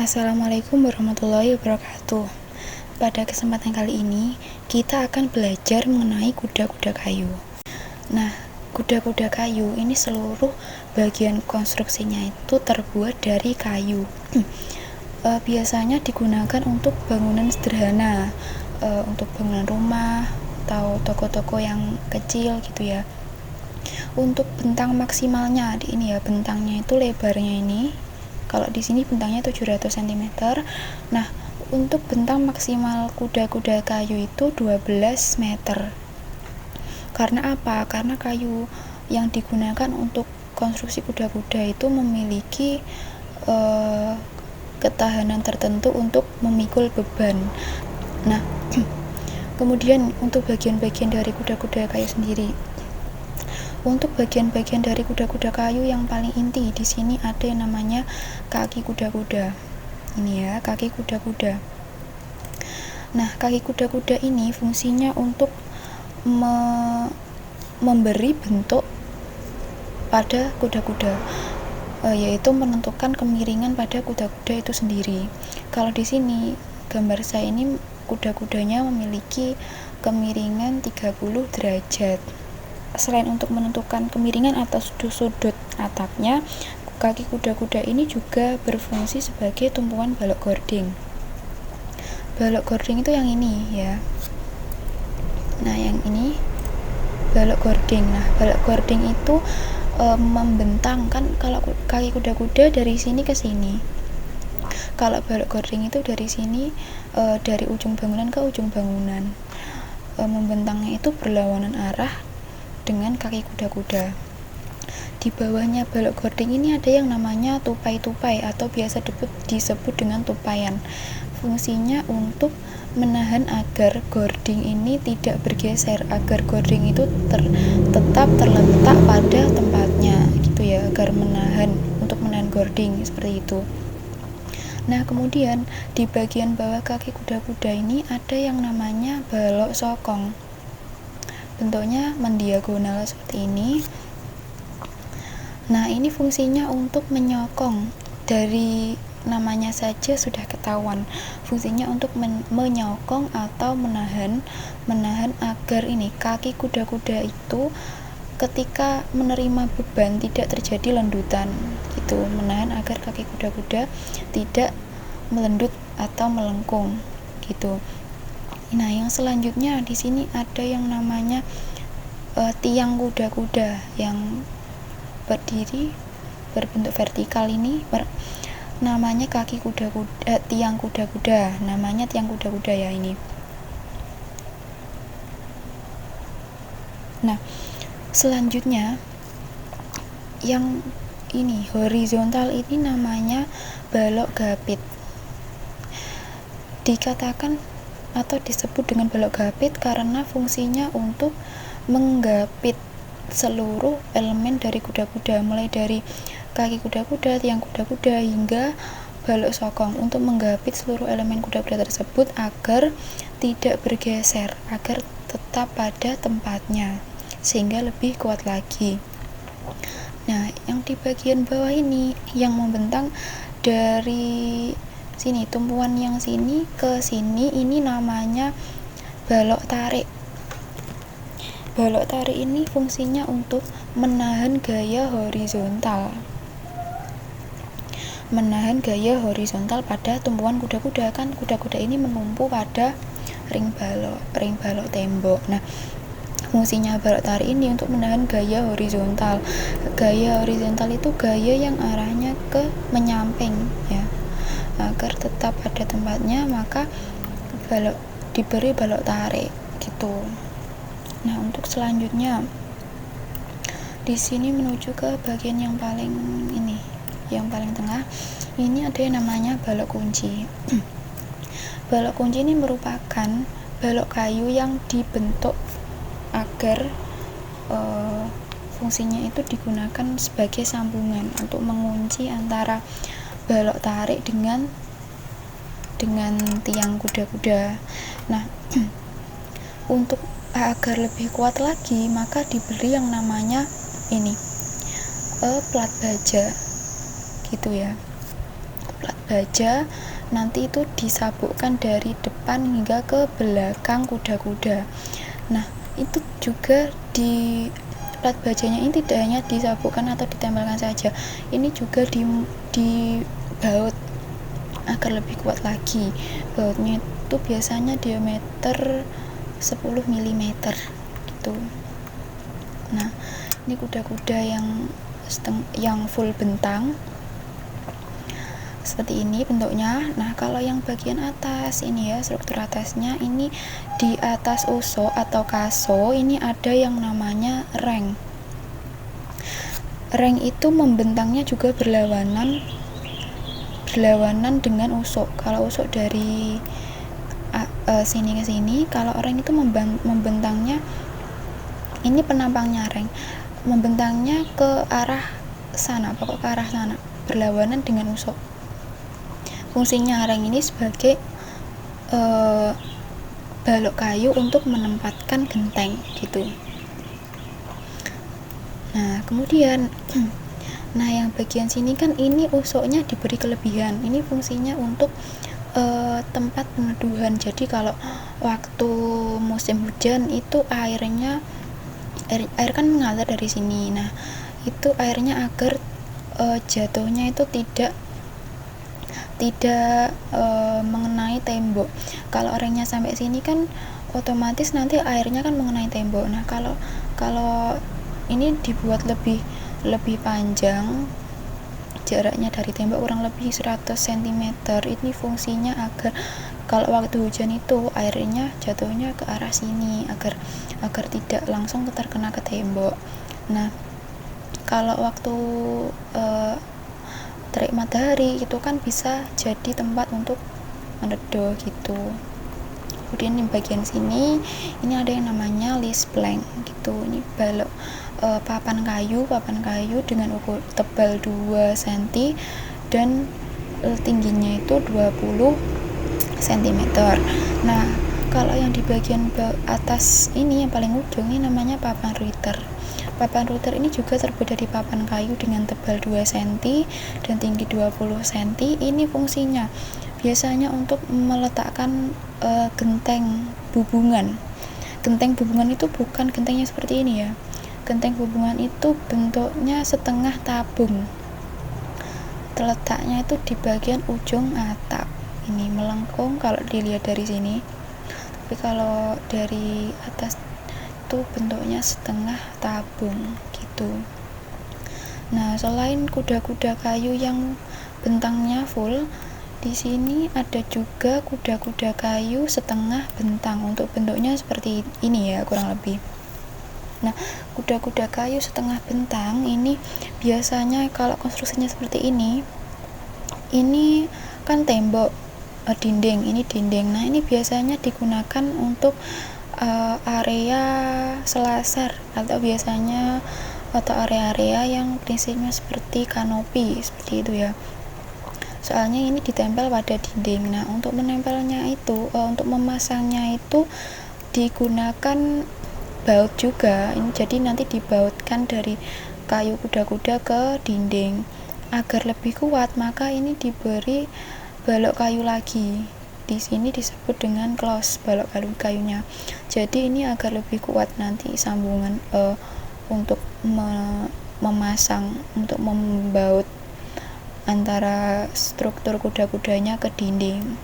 Assalamualaikum warahmatullahi wabarakatuh. Pada kesempatan kali ini, kita akan belajar mengenai kuda-kuda kayu. Nah, kuda-kuda kayu ini seluruh bagian konstruksinya itu terbuat dari kayu. Biasanya digunakan untuk bangunan sederhana, untuk bangunan rumah atau toko-toko yang kecil gitu ya. Untuk bentang maksimalnya ini ya, bentangnya itu lebarnya ini. Kalau di sini bentangnya 700 cm. Nah, untuk bentang maksimal kuda-kuda kayu itu 12 meter. Karena apa? Karena kayu yang digunakan untuk konstruksi kuda-kuda itu memiliki ketahanan tertentu untuk memikul beban. Nah, kemudian untuk bagian-bagian dari kuda-kuda kayu sendiri. Untuk bagian-bagian dari kuda-kuda kayu yang paling inti di sini ada yang namanya kaki kuda-kuda. Ini ya, kaki kuda-kuda. Nah, kaki kuda-kuda ini fungsinya untuk memberi bentuk pada kuda-kuda, yaitu menentukan kemiringan pada kuda-kuda itu sendiri. Kalau di sini gambar saya ini kuda-kudanya memiliki kemiringan 30 derajat. Selain untuk menentukan kemiringan atau sudut atapnya, kaki kuda-kuda ini juga berfungsi sebagai tumpuan balok gording. Balok gording itu yang ini ya. Nah, yang ini balok gording. Nah, balok gording itu membentangkan kalau kaki kuda-kuda dari sini ke sini. Kalau balok gording itu dari sini, dari ujung bangunan ke ujung bangunan. Membentangnya itu berlawanan arah dengan kaki kuda-kuda. Di bawahnya balok gording ini ada yang namanya tupai-tupai atau biasa disebut dengan tupayan. Fungsinya untuk menahan agar gording ini tidak bergeser, agar gording itu tetap terletak pada tempatnya gitu ya, agar untuk menahan gording seperti itu. Nah, kemudian di bagian bawah kaki kuda-kuda ini ada yang namanya balok sokong. Bentuknya mendiagonal seperti ini. Nah, ini fungsinya untuk menyokong. Dari namanya saja sudah ketahuan. Fungsinya untuk menyokong atau menahan agar ini kaki kuda-kuda itu ketika menerima beban tidak terjadi lendutan gitu, menahan agar kaki kuda-kuda tidak melendut atau melengkung gitu. Nah, yang selanjutnya di sini ada yang namanya tiang kuda-kuda yang berdiri berbentuk vertikal ini namanya kaki kuda-kuda, tiang kuda-kuda. Namanya tiang kuda-kuda ya ini. Nah, selanjutnya yang ini horizontal ini namanya balok gapit. Dikatakan atau disebut dengan balok gapit karena fungsinya untuk menggapit seluruh elemen dari kuda-kuda, mulai dari kaki kuda-kuda, tiang kuda-kuda hingga balok sokong, untuk menggapit seluruh elemen kuda-kuda tersebut agar tidak bergeser, agar tetap pada tempatnya sehingga lebih kuat lagi. Nah, yang di bagian bawah ini yang membentang dari sini, tumpuan yang sini ke sini, ini namanya balok tarik. Balok tarik ini fungsinya untuk menahan gaya horizontal. Menahan gaya horizontal pada tumpuan kuda-kuda, kan kuda-kuda ini menumpu pada ring balok tembok. Nah, fungsinya balok tarik ini untuk menahan gaya horizontal. Gaya horizontal itu gaya yang arahnya ke menyamping ya. Agar tetap pada tempatnya, maka diberi balok tarik gitu. Nah, untuk selanjutnya di sini menuju ke bagian yang paling ini, yang paling tengah. Ini ada yang namanya balok kunci. Balok kunci ini merupakan balok kayu yang dibentuk agar fungsinya itu digunakan sebagai sambungan untuk mengunci antara balok tarik dengan tiang kuda-kuda. Nah, untuk agar lebih kuat lagi, maka diberi yang namanya ini plat baja gitu ya. plat baja nanti itu disabukkan dari depan hingga ke belakang kuda-kuda. Nah, itu juga di plat bajanya ini tidak hanya disabukkan atau ditempelkan saja, ini juga dibaut agar lebih kuat lagi. Bautnya itu biasanya diameter 10 mm gitu. Nah, ini kuda-kuda yang full bentang seperti ini bentuknya. Nah, kalau yang bagian atas ini ya, struktur atasnya ini, di atas uso atau kaso ini ada yang namanya reng. Reng itu membentangnya juga berlawanan dengan usuk. Kalau usuk dari sini ke sini, kalau reng itu membentangnya, ini penampangnya reng, membentangnya ke arah sana, pokok ke arah sana, berlawanan dengan usuk. Fungsinya reng ini sebagai balok kayu untuk menempatkan genteng gitu. Nah, kemudian nah yang bagian sini kan ini usuknya diberi kelebihan. Ini fungsinya untuk tempat peneduhan. Jadi kalau waktu musim hujan itu air kan mengalir dari sini. Nah, itu airnya agar jatuhnya itu tidak mengenai tembok. Kalau rengnya sampai sini kan otomatis nanti airnya kan mengenai tembok. Nah, kalau ini dibuat lebih panjang, jaraknya dari tembok kurang lebih 100 cm. Ini fungsinya agar kalau waktu hujan itu airnya jatuhnya ke arah sini, agar tidak langsung terkena ke tembok. Nah, kalau waktu terik matahari itu kan bisa jadi tempat untuk meneduh gitu. Kemudian di bagian sini ini ada yang namanya list plank gitu. Ini balok papan kayu dengan ukur tebal 2 cm dan tingginya itu 20 cm. Nah, kalau yang di bagian atas ini yang paling ujung ini namanya papan router. Papan router ini juga terbuat dari papan kayu dengan tebal 2 cm dan tinggi 20 cm. Ini fungsinya biasanya untuk meletakkan genteng bubungan. Genteng bubungan itu bukan gentengnya seperti ini ya. Genteng bubungan itu bentuknya setengah tabung. Terletaknya itu di bagian ujung atap. Ini melengkung kalau dilihat dari sini. Tapi kalau dari atas itu bentuknya setengah tabung gitu. Nah, selain kuda-kuda kayu yang bentangnya full, di sini ada juga kuda-kuda kayu setengah bentang. Untuk bentuknya seperti ini ya, kurang lebih. Nah, kuda-kuda kayu setengah bentang ini biasanya kalau konstruksinya seperti ini kan tembok, dinding. Nah, ini biasanya digunakan untuk area selasar atau area-area yang prinsipnya seperti kanopi, seperti itu ya. Soalnya ini ditempel pada dinding. Nah, untuk menempelnya itu, untuk memasangnya itu digunakan baut juga. Ini jadi nanti dibautkan dari kayu kuda-kuda ke dinding. Agar lebih kuat, maka ini diberi balok kayu lagi. Di sini disebut dengan close, balok kayunya. Jadi ini agar lebih kuat nanti sambungan untuk memasang, untuk membaut antara struktur kuda-kudanya ke dinding.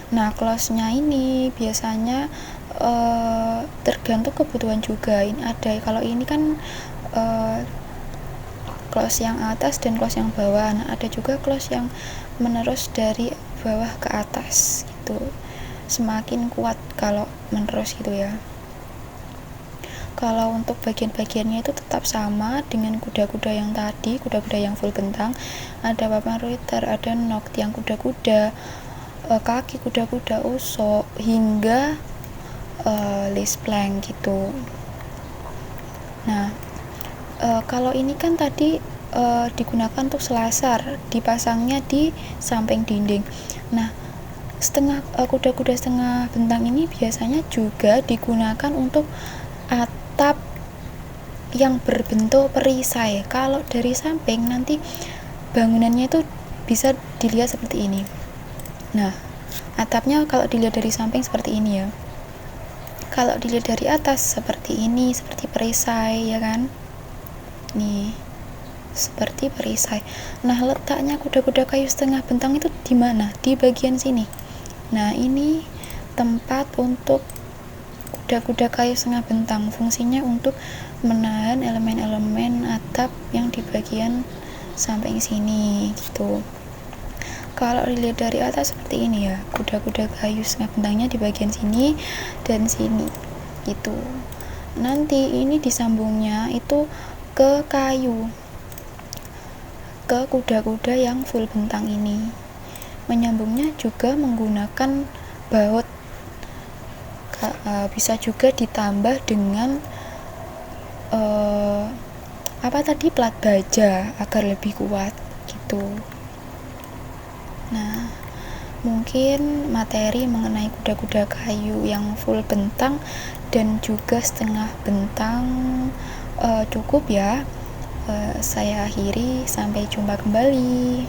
Nah, close-nya ini biasanya tergantung kebutuhan juga. Ini ada, kalau ini kan close yang atas dan close yang bawah. Nah, ada juga close yang menerus dari bawah ke atas gitu, semakin kuat kalau menerus gitu ya. Kalau untuk bagian-bagiannya itu tetap sama dengan kuda-kuda yang tadi, kuda-kuda yang full bentang. Ada papan router, ada nok tiang kuda-kuda, kaki kuda-kuda, usuk, hingga list plank gitu. Nah, kalau ini kan tadi digunakan untuk selasar, dipasangnya di samping dinding. Nah, kuda-kuda setengah bentang ini biasanya juga digunakan untuk atap yang berbentuk perisai. Kalau dari samping nanti bangunannya itu bisa dilihat seperti ini. Nah, atapnya kalau dilihat dari samping seperti ini ya. Kalau dilihat dari atas seperti ini, seperti perisai ya kan. Nih, seperti perisai. Nah, letaknya kuda-kuda kayu setengah bentang itu di mana? Di bagian sini. Nah, ini tempat untuk kuda-kuda kayu setengah bentang. Fungsinya untuk menahan elemen-elemen atap yang di bagian samping sini gitu. Kalau dilihat dari atas seperti ini ya, kuda-kuda kayu setengah bentangnya di bagian sini dan sini gitu. Nanti ini disambungnya itu ke kayu, ke kuda-kuda yang full bentang ini. Menyambungnya juga menggunakan baut. Bisa juga ditambah dengan plat baja agar lebih kuat gitu. Nah, mungkin materi mengenai kuda-kuda kayu yang full bentang dan juga setengah bentang cukup ya. Saya akhiri, sampai jumpa kembali.